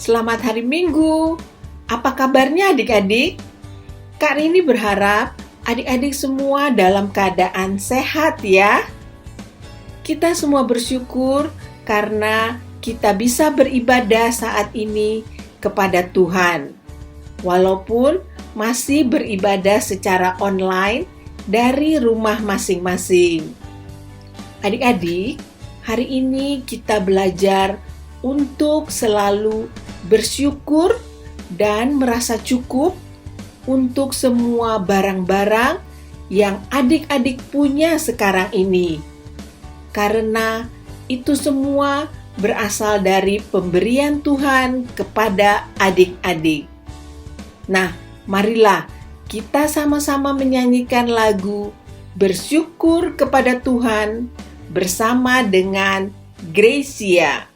Selamat hari Minggu. Apa kabarnya adik-adik? Kak Rini berharap adik-adik semua dalam keadaan sehat ya. Kita semua bersyukur karena kita bisa beribadah saat ini kepada Tuhan. Walaupun masih beribadah secara online dari rumah masing-masing. Adik-adik, hari ini kita belajar untuk selalu bersyukur dan merasa cukup untuk semua barang-barang yang adik-adik punya sekarang ini. Karena itu semua berasal dari pemberian Tuhan kepada adik-adik. Nah, marilah kita sama-sama menyanyikan lagu Bersyukur kepada Tuhan bersama dengan Gracia.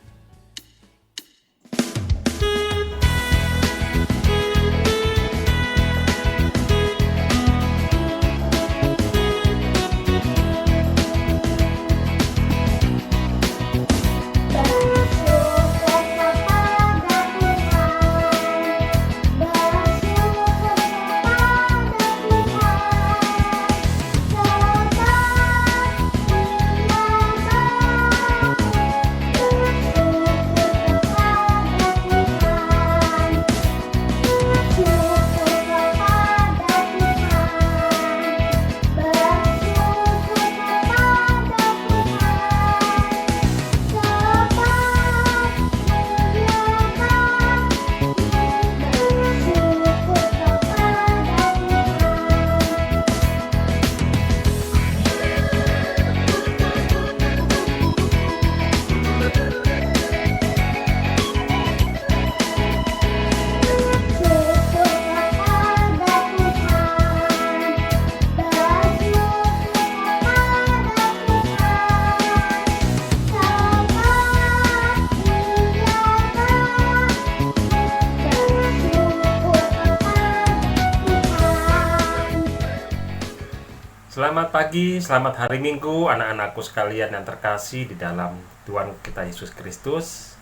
Selamat pagi, selamat hari Minggu anak-anakku sekalian yang terkasih di dalam Tuhan kita Yesus Kristus.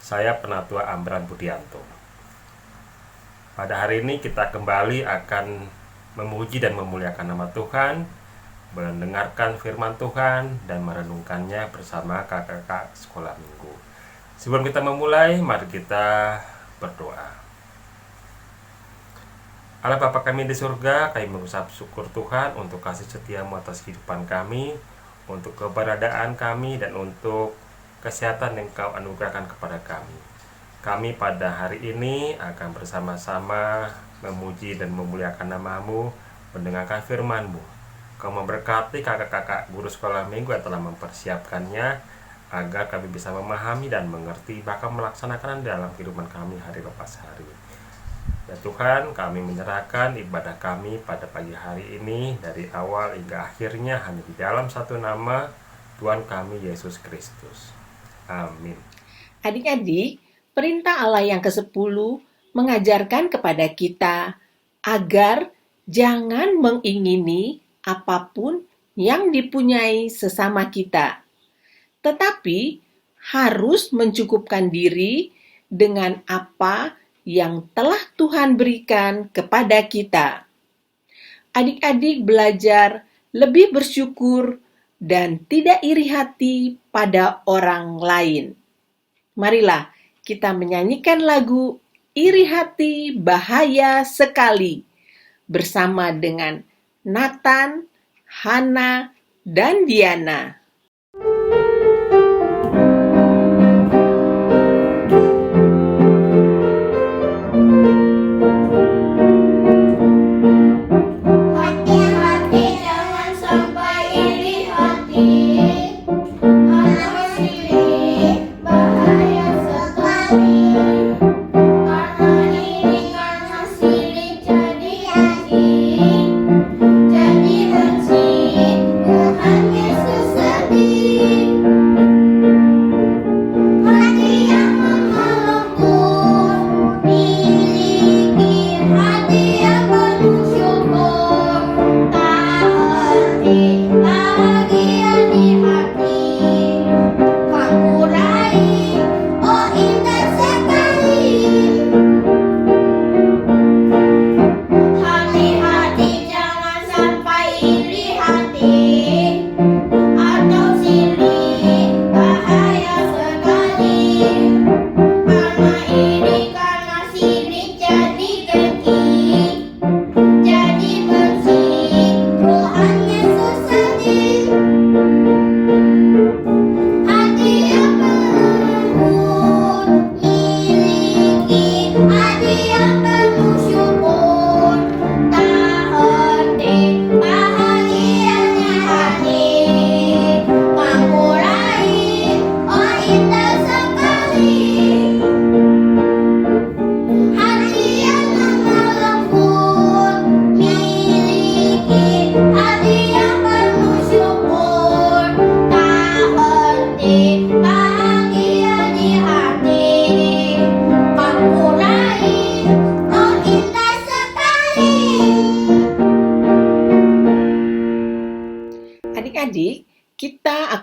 Saya Penatua Amran Budianto. Pada hari ini kita kembali akan memuji dan memuliakan nama Tuhan, mendengarkan firman Tuhan dan merenungkannya bersama kakak-kakak sekolah minggu. Sebelum kita memulai, mari kita berdoa. Allah Bapa kami di surga, kami mengucap syukur Tuhan untuk kasih setiamu atas kehidupan kami, untuk keberadaan kami, dan untuk kesehatan yang Kau anugerahkan kepada kami. Kami pada hari ini akan bersama-sama memuji dan memuliakan nama-Mu, mendengarkan firman-Mu. Kau memberkati kakak-kakak guru sekolah minggu yang telah mempersiapkannya, agar kami bisa memahami dan mengerti, bahkan melaksanakan dalam kehidupan kami hari lepas hari. Ya Tuhan, kami menyerahkan ibadah kami pada pagi hari ini dari awal hingga akhirnya hanya di dalam satu nama Tuhan kami Yesus Kristus. Amin. Adik-adik, perintah Allah yang ke-10 mengajarkan kepada kita agar jangan mengingini apapun yang dipunyai sesama kita, tetapi harus mencukupkan diri dengan apa yang telah Tuhan berikan kepada kita. Adik-adik belajar lebih bersyukur dan tidak iri hati pada orang lain. Marilah kita menyanyikan lagu Iri Hati Bahaya Sekali bersama dengan Nathan, Hana, dan Diana. Jadi benci Tuhan Yesus.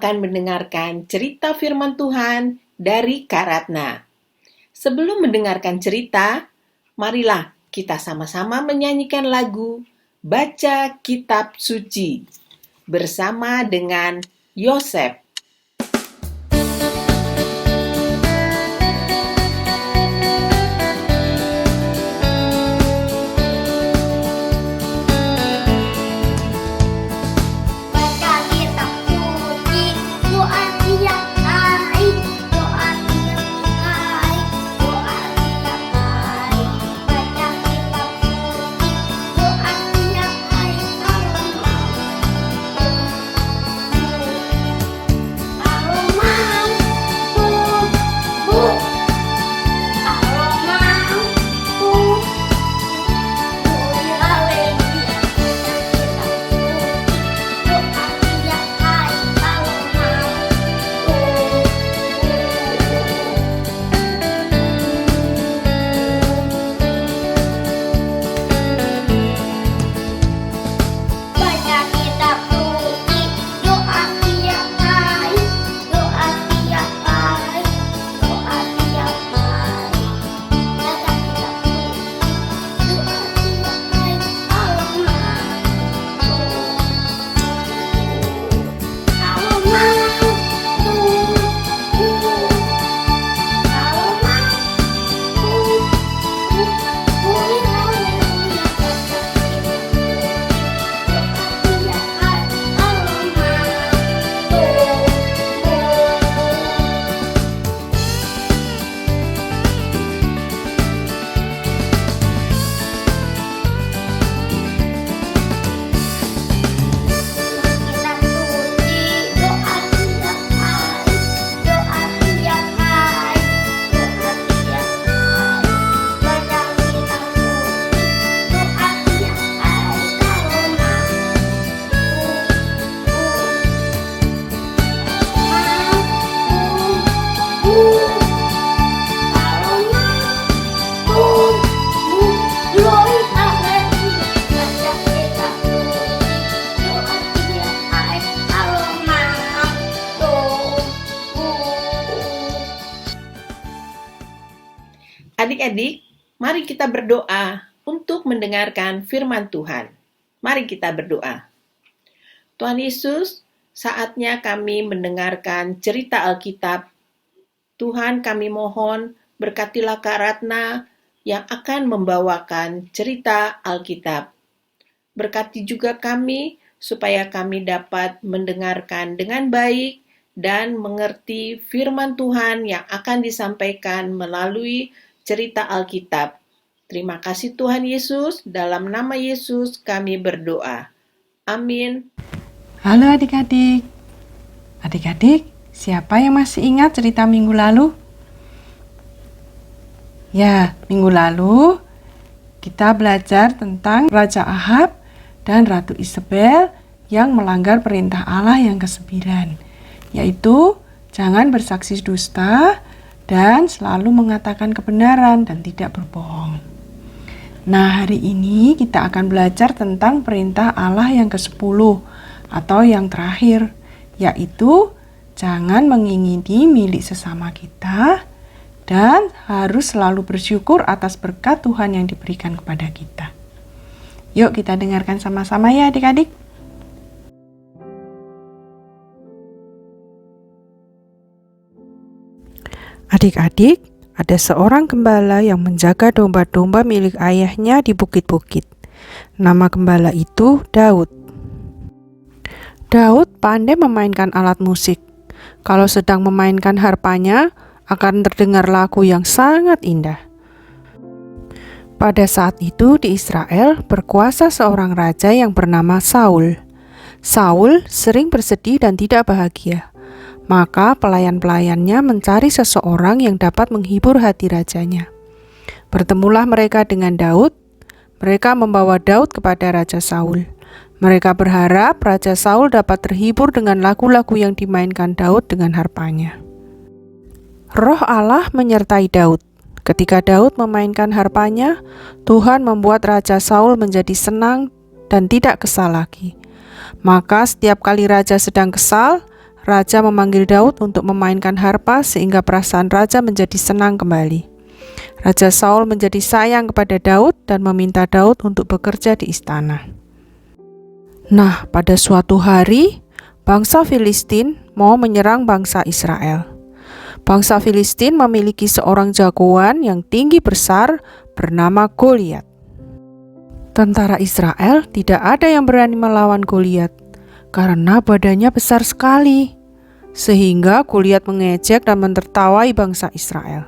akan mendengarkan cerita firman Tuhan dari Kak Ratna. Sebelum mendengarkan cerita, marilah kita sama-sama menyanyikan lagu Baca Kitab Suci bersama dengan Yosef. Adik-adik, mari kita berdoa untuk mendengarkan firman Tuhan. Mari kita berdoa. Tuhan Yesus, saatnya kami mendengarkan cerita Alkitab. Tuhan, kami mohon berkatilah Kak Ratna yang akan membawakan cerita Alkitab. Berkati juga kami supaya kami dapat mendengarkan dengan baik dan mengerti firman Tuhan yang akan disampaikan melalui cerita Alkitab. Terima kasih Tuhan Yesus, dalam nama Yesus kami berdoa. Amin. Halo adik-adik. Adik-adik, siapa yang masih ingat cerita minggu lalu? Ya, minggu lalu kita belajar tentang Raja Ahab dan Ratu Isabel yang melanggar perintah Allah yang ke-9, yaitu jangan bersaksi dusta dan selalu mengatakan kebenaran dan tidak berbohong. Nah, hari ini kita akan belajar tentang perintah Allah yang ke-10 atau yang terakhir, yaitu jangan mengingini milik sesama kita dan harus selalu bersyukur atas berkat Tuhan yang diberikan kepada kita. Yuk kita dengarkan sama-sama ya adik-adik. Adik-adik, ada seorang gembala yang menjaga domba-domba milik ayahnya di bukit-bukit. Nama gembala itu Daud. Daud pandai memainkan alat musik. Kalau sedang memainkan harpanya, akan terdengar lagu yang sangat indah. Pada saat itu di Israel berkuasa seorang raja yang bernama Saul. Saul sering bersedih dan tidak bahagia. Maka pelayan-pelayannya mencari seseorang yang dapat menghibur hati rajanya. Bertemulah mereka dengan Daud. Mereka membawa Daud kepada Raja Saul. Mereka berharap Raja Saul dapat terhibur dengan lagu-lagu yang dimainkan Daud dengan harpanya. Roh Allah menyertai Daud. Ketika Daud memainkan harpanya, Tuhan membuat Raja Saul menjadi senang dan tidak kesal lagi. Maka setiap kali raja sedang kesal, raja memanggil Daud untuk memainkan harpa sehingga perasaan raja menjadi senang kembali. Raja Saul menjadi sayang kepada Daud dan meminta Daud untuk bekerja di istana. Nah, pada suatu hari, bangsa Filistin mau menyerang bangsa Israel. Bangsa Filistin memiliki seorang jagoan yang tinggi besar bernama Goliat. Tentara Israel tidak ada yang berani melawan Goliat karena badannya besar sekali, sehingga Goliat mengejek dan menertawai bangsa Israel.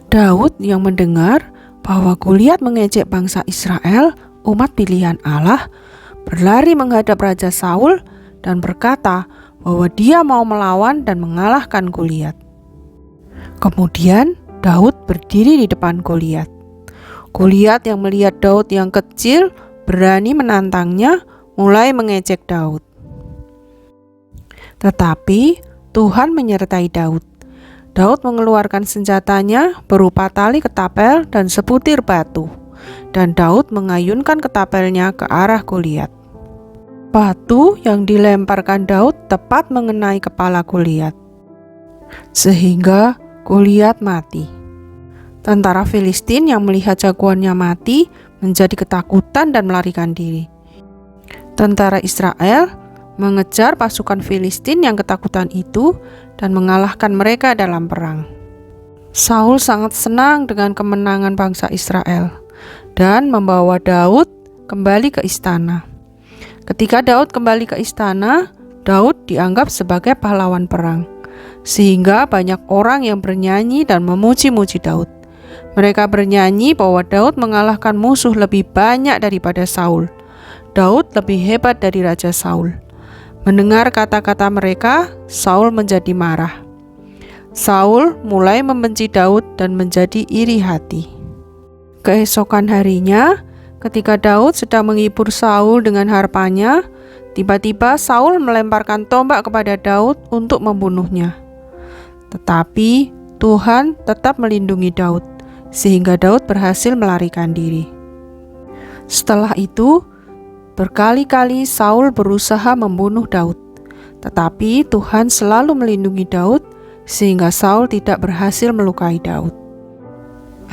Daud yang mendengar bahwa Goliat mengejek bangsa Israel, umat pilihan Allah, berlari menghadap Raja Saul dan berkata bahwa dia mau melawan dan mengalahkan Goliat. Kemudian Daud berdiri di depan Goliat. Goliat yang melihat Daud yang kecil berani menantangnya, mulai mengejek Daud. Tetapi Tuhan menyertai Daud. Daud mengeluarkan senjatanya berupa tali ketapel dan sebutir batu, dan Daud mengayunkan ketapelnya ke arah Goliat. Batu yang dilemparkan Daud tepat mengenai kepala Goliat, sehingga Goliat mati. Tentara Filistin yang melihat jagoannya mati menjadi ketakutan dan melarikan diri. Tentara Israel mengejar pasukan Filistin yang ketakutan itu dan mengalahkan mereka dalam perang. Saul sangat senang dengan kemenangan bangsa Israel dan membawa Daud kembali ke istana. Ketika Daud kembali ke istana, Daud dianggap sebagai pahlawan perang, sehingga banyak orang yang bernyanyi dan memuji-muji Daud. Mereka bernyanyi bahwa Daud mengalahkan musuh lebih banyak daripada Saul. Daud lebih hebat dari Raja Saul. Mendengar kata-kata mereka, Saul menjadi marah. Saul mulai membenci Daud dan menjadi iri hati. Keesokan harinya, ketika Daud sedang menghibur Saul dengan harpanya, tiba-tiba Saul melemparkan tombak kepada Daud untuk membunuhnya. Tetapi Tuhan tetap melindungi Daud, sehingga Daud berhasil melarikan diri. Setelah itu, berkali-kali Saul berusaha membunuh Daud, tetapi Tuhan selalu melindungi Daud, sehingga Saul tidak berhasil melukai Daud.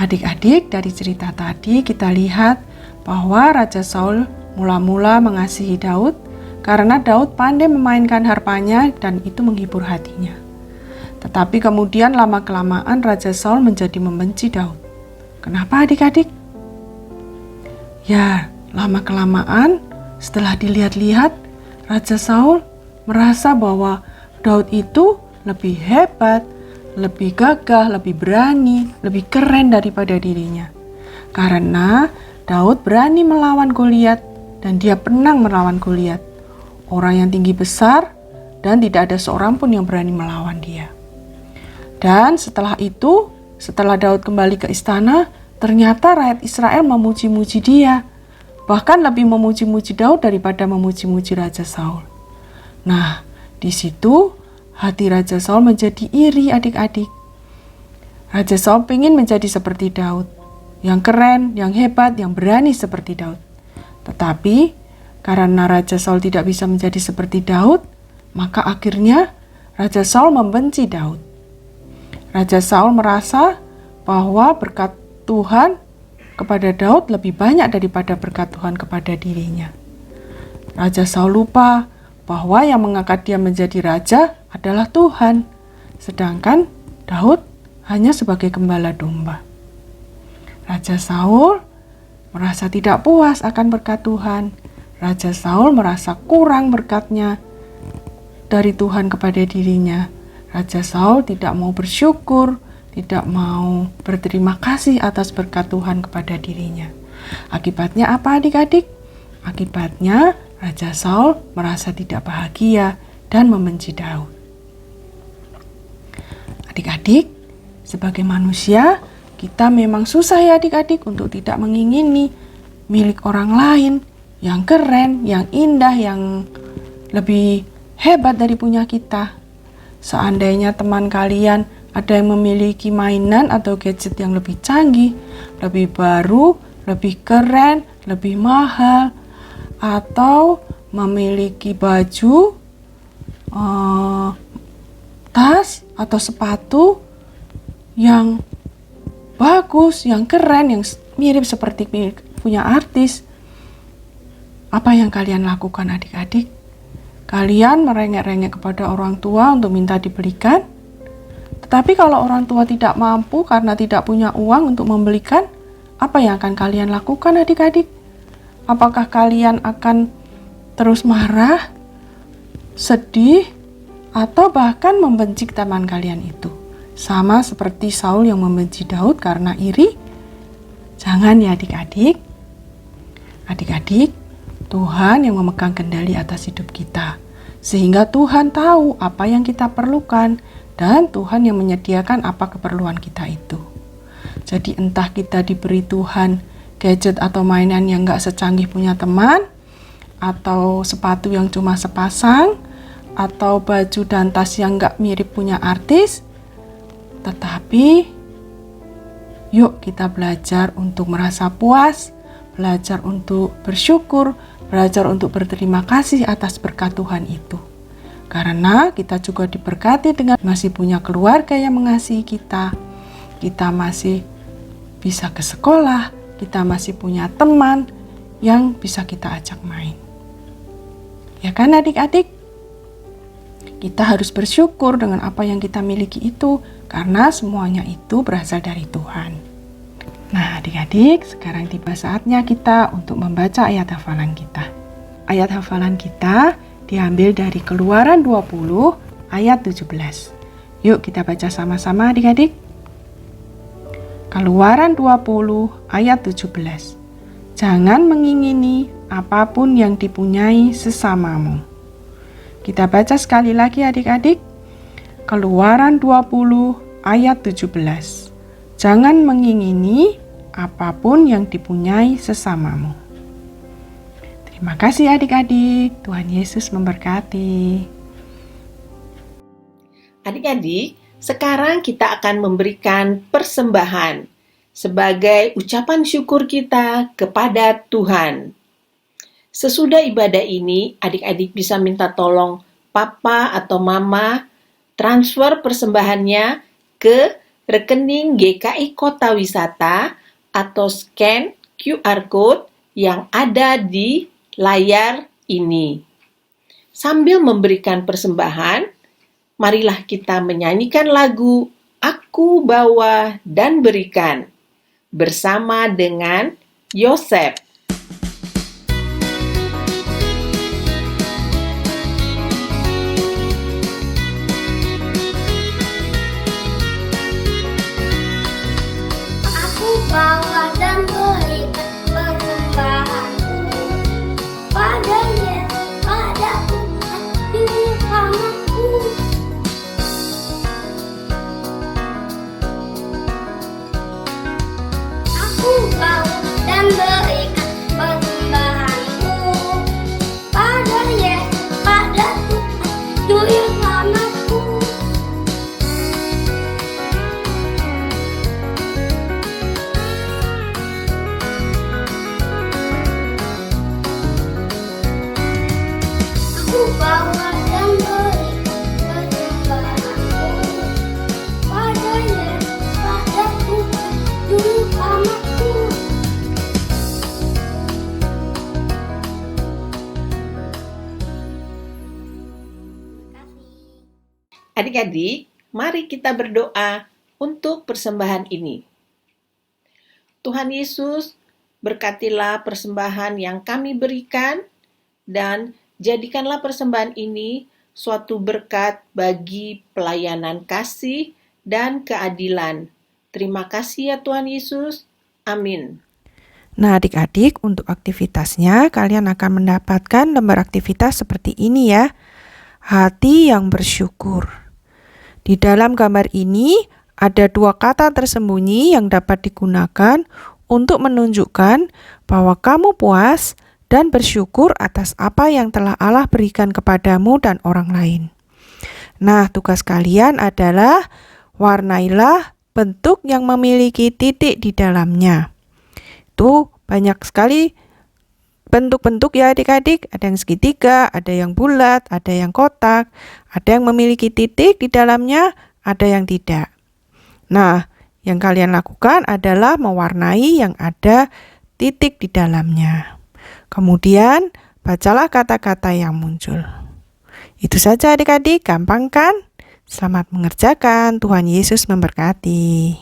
Adik-adik, dari cerita tadi kita lihat bahwa Raja Saul mula-mula mengasihi Daud karena Daud pandai memainkan harpanya dan itu menghibur hatinya. Tetapi kemudian lama-kelamaan Raja Saul menjadi membenci Daud. Kenapa adik-adik? Ya, lama-kelamaan setelah dilihat-lihat, Raja Saul merasa bahwa Daud itu lebih hebat, lebih gagah, lebih berani, lebih keren daripada dirinya. Karena Daud berani melawan Goliat dan dia menang melawan Goliat, orang yang tinggi besar dan tidak ada seorang pun yang berani melawan dia. Dan setelah itu, setelah Daud kembali ke istana, ternyata rakyat Israel memuji-muji dia, bahkan lebih memuji-muji Daud daripada memuji-muji Raja Saul. Nah, di situ hati Raja Saul menjadi iri adik-adik. Raja Saul ingin menjadi seperti Daud, yang keren, yang hebat, yang berani seperti Daud. Tetapi karena Raja Saul tidak bisa menjadi seperti Daud, maka akhirnya Raja Saul membenci Daud. Raja Saul merasa bahwa berkat Tuhan kepada Daud lebih banyak daripada berkat Tuhan kepada dirinya. Raja Saul lupa bahwa yang mengangkat dia menjadi raja adalah Tuhan, sedangkan Daud hanya sebagai gembala domba. Raja Saul merasa tidak puas akan berkat Tuhan. Raja Saul merasa kurang berkatnya dari Tuhan kepada dirinya. Raja Saul tidak mau bersyukur, tidak mau berterima kasih atas berkat Tuhan kepada dirinya. Akibatnya apa adik-adik? Akibatnya Raja Saul merasa tidak bahagia dan membenci Daud. Adik-adik, sebagai manusia, kita memang susah ya adik-adik untuk tidak mengingini milik orang lain yang keren, yang indah, yang lebih hebat dari punya kita. Seandainya teman kalian ada yang memiliki mainan atau gadget yang lebih canggih, lebih baru, lebih keren, lebih mahal, atau memiliki baju tas atau sepatu yang bagus, yang keren, yang mirip seperti punya artis. Apa yang kalian lakukan adik-adik? Kalian merengek-rengek kepada orang tua untuk minta dibelikan? Tetapi kalau orang tua tidak mampu karena tidak punya uang untuk membelikan, apa yang akan kalian lakukan adik-adik? Apakah kalian akan terus marah, sedih, atau bahkan membenci teman kalian itu? Sama seperti Saul yang membenci Daud karena iri? Jangan ya adik-adik. Adik-adik, Tuhan yang memegang kendali atas hidup kita. Sehingga Tuhan tahu apa yang kita perlukan dan Tuhan yang menyediakan apa keperluan kita itu. Jadi entah kita diberi Tuhan gadget atau mainan yang gak secanggih punya teman, atau sepatu yang cuma sepasang, atau baju dan tas yang gak mirip punya artis, tetapi yuk kita belajar untuk merasa puas, belajar untuk bersyukur, belajar untuk berterima kasih atas berkat Tuhan itu. Karena kita juga diberkati dengan masih punya keluarga yang mengasihi kita masih bisa ke sekolah, kita masih punya teman yang bisa kita ajak main. Ya kan adik-adik? Kita harus bersyukur dengan apa yang kita miliki itu, karena semuanya itu berasal dari Tuhan. Nah adik-adik, sekarang tiba saatnya kita untuk membaca ayat hafalan kita. Ayat hafalan kita diambil dari Keluaran 20 ayat 17. Yuk kita baca sama-sama adik-adik. Keluaran 20 ayat 17. Jangan mengingini apapun yang dipunyai sesamamu. Kita baca sekali lagi adik-adik. Keluaran 20 ayat 17. Jangan mengingini apapun yang dipunyai sesamamu. Terima kasih adik-adik. Tuhan Yesus memberkati. Adik-adik, sekarang kita akan memberikan persembahan sebagai ucapan syukur kita kepada Tuhan. Sesudah ibadah ini, adik-adik bisa minta tolong papa atau mama transfer persembahannya ke rekening GKI Kota Wisata atau scan QR Code yang ada di layar ini. Sambil memberikan persembahan, marilah kita menyanyikan lagu Aku Bawa dan Berikan bersama dengan Yosef. Bawa dan berikan persembahanku pada Yesus, pada Tuhan di rahmatku. Aku bawa dan berikan persembahanku pada Yesus, pada Tuhan di rahmatku. Bawa dan berikan persembahanku pada Yesus, pada Tuhan juru selamatku. Adik-adik, mari kita berdoa untuk persembahan ini. Tuhan Yesus, berkatilah persembahan yang kami berikan dan jadikanlah persembahan ini suatu berkat bagi pelayanan kasih dan keadilan. Terima kasih ya Tuhan Yesus. Amin. Nah adik-adik, untuk aktivitasnya kalian akan mendapatkan lembar aktivitas seperti ini ya. Hati yang bersyukur. Di dalam gambar ini ada dua kata tersembunyi yang dapat digunakan untuk menunjukkan bahwa kamu puas dan bersyukur atas apa yang telah Allah berikan kepadamu dan orang lain. Nah, tugas kalian adalah warnailah bentuk yang memiliki titik di dalamnya. Itu banyak sekali bentuk-bentuk ya adik-adik. Ada yang segitiga, ada yang bulat, ada yang kotak, ada yang memiliki titik di dalamnya, ada yang tidak. Nah, yang kalian lakukan adalah mewarnai yang ada titik di dalamnya. Kemudian, bacalah kata-kata yang muncul. Itu saja adik-adik, gampang kan? Selamat mengerjakan, Tuhan Yesus memberkati.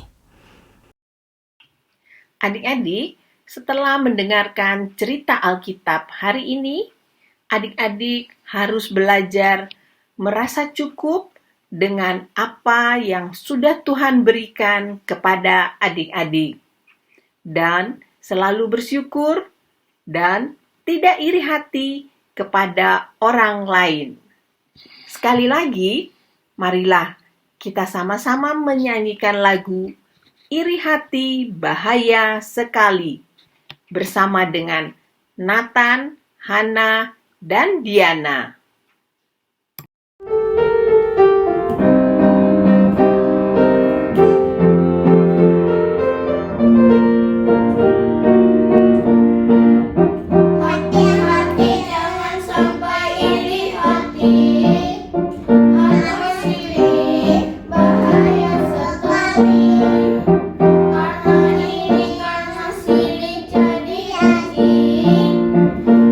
Adik-adik, setelah mendengarkan cerita Alkitab hari ini, adik-adik harus belajar merasa cukup dengan apa yang sudah Tuhan berikan kepada adik-adik, dan selalu bersyukur dan tidak iri hati kepada orang lain. Sekali lagi, marilah kita sama-sama menyanyikan lagu "Iri Hati Bahaya Sekali" bersama dengan Nathan, Hana, dan Diana. Hati-hati jangan sampai iri hati. Anak sirik bahaya sekali. Karena iri, karena sirik jadi adik.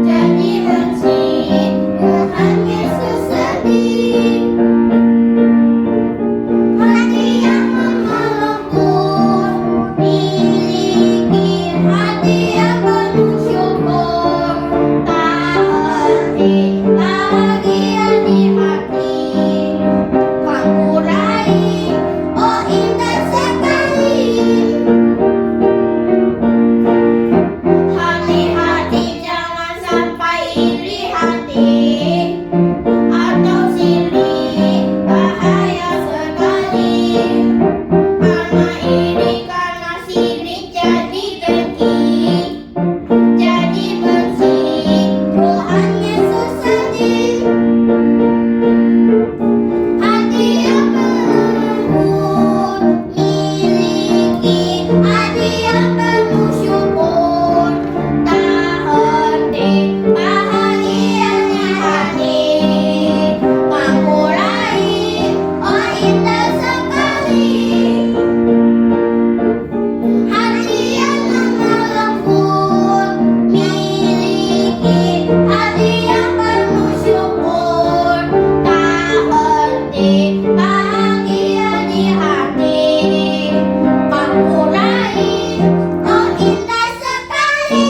Jadi benci, Tuhan Yesus sedih. Hati yang melembut, miliki hati yang penuh syukur. Tak henti bahagia di hati. Kamu raih, oh indah sekali. Hati-hati jangan sampai iri hati atau sirik bahaya sekali. Karena iri, karena sirik jadi dengki, jadi benci, Tuhan Yesus sedih. Hati yang melembut, miliki hati yang penuh syukur. Tak henti bahagianya hati. Kamu raih, oh indah sekali. Hati yang melembut, miliki hati yang penuh syukur. Tak henti bahagia di hati. Kamu raih, oh indah sekali.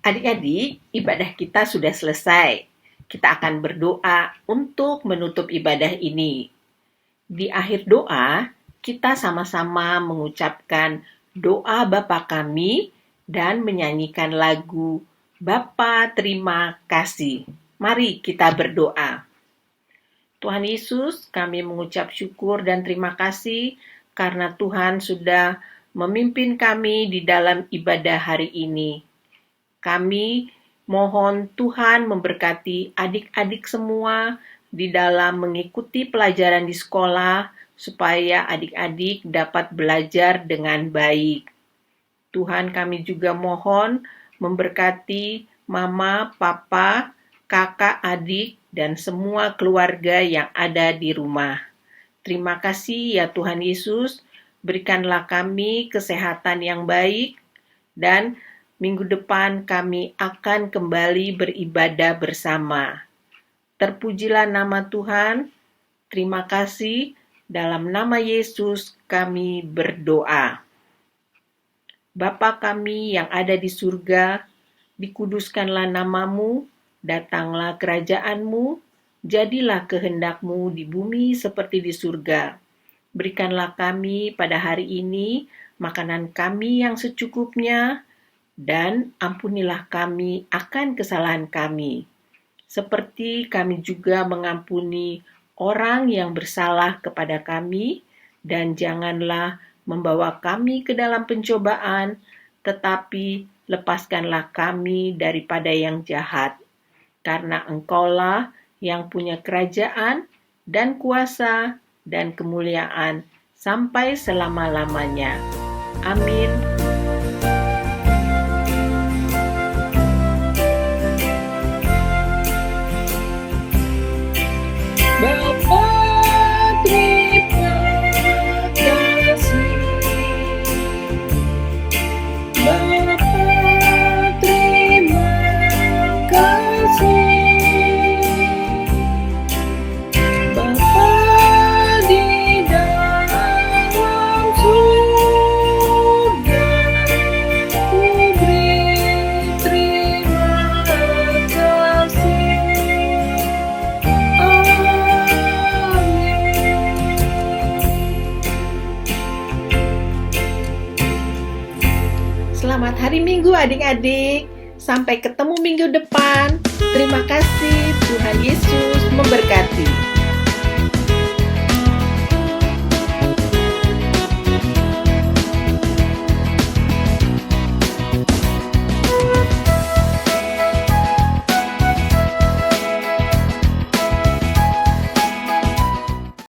Adik-adik, ibadah kita sudah selesai. Kita akan berdoa untuk menutup ibadah ini. Di akhir doa, kita sama-sama mengucapkan doa Bapa kami dan menyanyikan lagu Bapa Terima Kasih. Mari kita berdoa. Tuhan Yesus, kami mengucap syukur dan terima kasih karena Tuhan sudah memimpin kami di dalam ibadah hari ini. Kami mohon Tuhan memberkati adik-adik semua di dalam mengikuti pelajaran di sekolah supaya adik-adik dapat belajar dengan baik. Tuhan, kami juga mohon memberkati mama, papa, kakak, adik, dan semua keluarga yang ada di rumah. Terima kasih ya Tuhan Yesus, berikanlah kami kesehatan yang baik, dan minggu depan kami akan kembali beribadah bersama. Terpujilah nama Tuhan. Terima kasih. Dalam nama Yesus kami berdoa. Bapa kami yang ada di surga, dikuduskanlah namamu, datanglah kerajaanmu, jadilah kehendakmu di bumi seperti di surga. Berikanlah kami pada hari ini makanan kami yang secukupnya, dan ampunilah kami akan kesalahan kami, seperti kami juga mengampuni orang yang bersalah kepada kami, dan janganlah membawa kami ke dalam pencobaan, tetapi lepaskanlah kami daripada yang jahat. Karena Engkaulah yang punya kerajaan dan kuasa dan kemuliaan sampai selama-lamanya. Amin. Bapa, terima kasih. Bapa, terima kasih. Bapa di dalam surga, ku beri terima kasih. Selamat hari Minggu adik-adik. Sampai ketemu minggu depan. Terima kasih. Tuhan Yesus memberkati.